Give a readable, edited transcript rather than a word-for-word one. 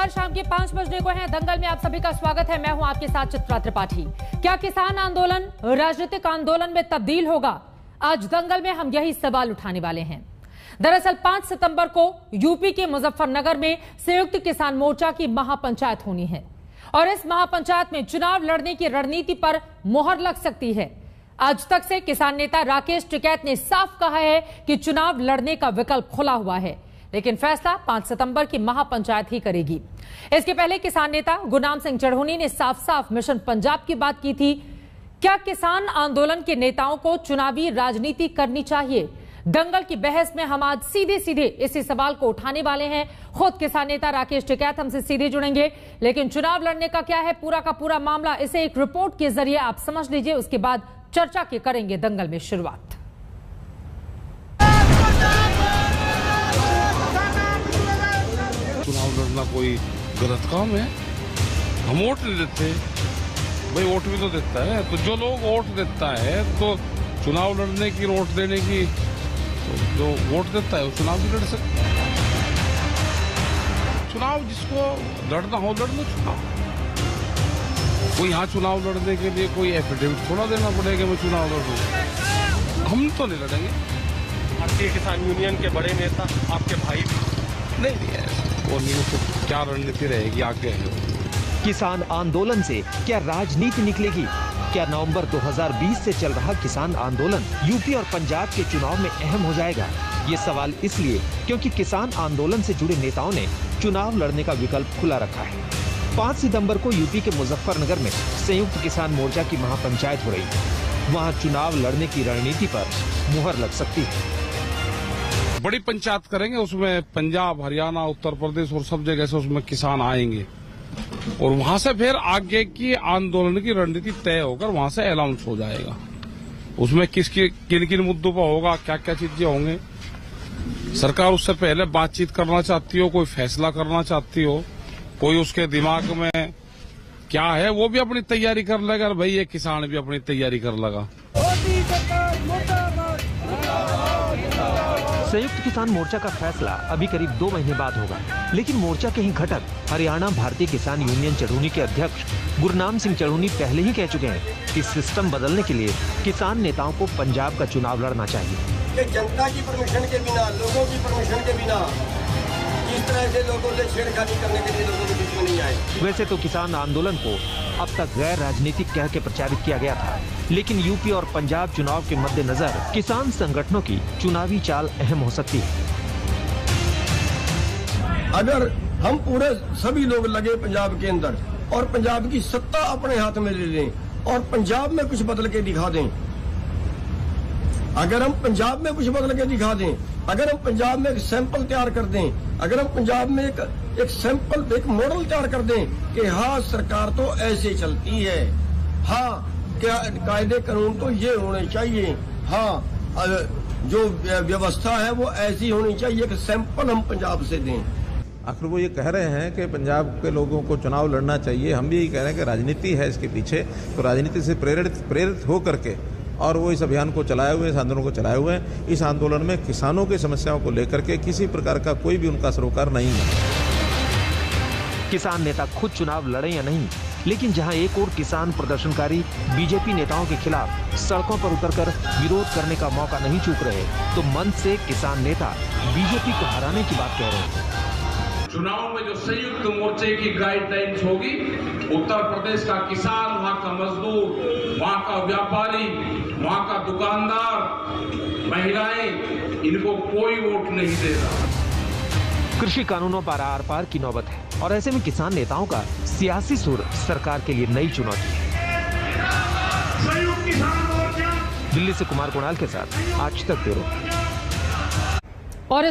नमस्कार, शाम के 5 बजने को हैं। दंगल में आप सभी का स्वागत है। मैं हूं आपके साथ चित्रा त्रिपाठी। क्या किसान आंदोलन राजनीतिक आंदोलन में तब्दील होगा? आज दंगल में हम यही सवाल उठाने वाले हैं। दरअसल 5 सितंबर को यूपी के मुजफ्फरनगर में संयुक्त किसान मोर्चा की महापंचायत होनी है और इस महापंचायत में चुनाव लड़ने की रणनीति पर मोहर लग सकती है। आज तक से किसान नेता राकेश टिकैत ने साफ कहा है कि चुनाव लड़ने का विकल्प खुला हुआ है, लेकिन फैसला 5 सितंबर की महापंचायत ही करेगी। इसके पहले किसान नेता गुरनाम सिंह चढ़ूनी ने साफ साफ मिशन पंजाब की बात की थी। क्या किसान आंदोलन के नेताओं को चुनावी राजनीति करनी चाहिए? दंगल की बहस में हम आज सीधे सीधे इसी सवाल को उठाने वाले हैं। खुद किसान नेता राकेश टिकैत हमसे सीधे जुड़ेंगे, लेकिन चुनाव लड़ने का क्या है पूरा का पूरा मामला, इसे एक रिपोर्ट के जरिए आप समझ लीजिए। उसके बाद चर्चा के करेंगे दंगल में शुरुआत। चुनाव लड़ना कोई गलत काम है? हम वोट नहीं देते भाई, वोट भी तो देता है। तो जो लोग वोट देता है तो चुनाव लड़ने की, वोट देने की, तो जो वोट देता है वो चुनाव भी लड़ सकता है। चुनाव जिसको लड़ना हो लड़ लो चुनाव। कोई यहाँ चुनाव लड़ने के लिए कोई एफिडेविट थोड़ा देना पड़ेगा मैं चुनाव लड़ूँ। हम तो नहीं लड़ेंगे। भारतीय किसान यूनियन के बड़े नेता आपके भाई भी नहीं है, वो नहीं तो क्या रणनीति रहेगी आगे? किसान आंदोलन से क्या राजनीति निकलेगी? क्या नवंबर 2020 से चल रहा किसान आंदोलन यूपी और पंजाब के चुनाव में अहम हो जाएगा? ये सवाल इसलिए क्योंकि किसान आंदोलन से जुड़े नेताओं ने चुनाव लड़ने का विकल्प खुला रखा है। 5 सितंबर को यूपी के मुजफ्फरनगर में संयुक्त किसान मोर्चा की महापंचायत हो रही है। वहाँ चुनाव लड़ने की रणनीति पर मुहर लग सकती है। बड़ी पंचायत करेंगे, उसमें पंजाब, हरियाणा, उत्तर प्रदेश और सब जगह से उसमें किसान आएंगे और वहां से फिर आगे की आंदोलन की रणनीति तय होकर वहां से अनाउंस हो जाएगा। उसमें किन किन मुद्दों पर होगा, क्या क्या चीजें होंगे। सरकार उससे पहले बातचीत करना चाहती हो, कोई फैसला करना चाहती हो, कोई उसके दिमाग में क्या है वो भी अपनी तैयारी कर लेगा। भाई ये किसान भी अपनी तैयारी कर लेगा। संयुक्त किसान मोर्चा का फैसला अभी करीब 2 महीने बाद होगा, लेकिन मोर्चा के ही घटक हरियाणा भारतीय किसान यूनियन चढ़ूनी के अध्यक्ष गुरनाम सिंह चढ़ूनी पहले ही कह चुके हैं कि सिस्टम बदलने के लिए किसान नेताओं को पंजाब का चुनाव लड़ना चाहिए। कि जनता की परमिशन के बिना, लोगों की परमिशन के बिना इस तरह से लोगों से छेड़खानी करने के लिए लोगों के बीच में नहीं आए। वैसे तो किसान आंदोलन को अब तक गैर राजनीतिक कह के प्रचारित किया गया था, लेकिन यूपी और पंजाब चुनाव के मद्देनजर किसान संगठनों की चुनावी चाल अहम हो सकती है। अगर हम पूरे सभी लोग लगे पंजाब के अंदर और पंजाब की सत्ता अपने हाथ में ले लें और पंजाब में कुछ बदल के दिखा दें, अगर हम पंजाब में कुछ बदल के दिखा दें, अगर हम पंजाब में एक सैंपल तैयार कर दें, अगर हम पंजाब में एक सैंपल, एक मॉडल तैयार कर दें कि हाँ सरकार तो ऐसे चलती है, हाँ क्या कायदे कानून तो ये होने चाहिए, हाँ जो व्यवस्था है वो ऐसी होनी चाहिए, एक सैंपल हम पंजाब से दें। आखिर वो ये कह रहे हैं कि पंजाब के लोगों को चुनाव लड़ना चाहिए। हम भी यही कह रहे हैं कि राजनीति है इसके पीछे, तो राजनीति से प्रेरित हो करके और वो इस अभियान को चलाए हुए, इस आंदोलन को चलाए हुए हैं। इस आंदोलन में किसानों की समस्याओं को लेकर के किसी प्रकार का कोई भी उनका सरोकार नहीं है। किसान नेता खुद चुनाव लड़े या नहीं, लेकिन जहां एक और किसान प्रदर्शनकारी बीजेपी नेताओं के खिलाफ सड़कों पर उतरकर विरोध करने का मौका नहीं चूक रहे, तो मंच से किसान नेता बीजेपी को हराने की बात कह रहे हैं। चुनाव में जो संयुक्त मोर्चे की गाइडलाइंस होगी, उत्तर प्रदेश का किसान, वहां का मजदूर, वहां का व्यापारी, वहां का दुकानदार, महिलाएं, इनको कोई वोट नहीं देगा। कृषि कानूनों पर आर पार की नौबत है और ऐसे में किसान नेताओं का सियासी सुर सरकार के लिए नई चुनौती है। दिल्ली से कुमार कुणाल के साथ आज तक ब्यूरो। और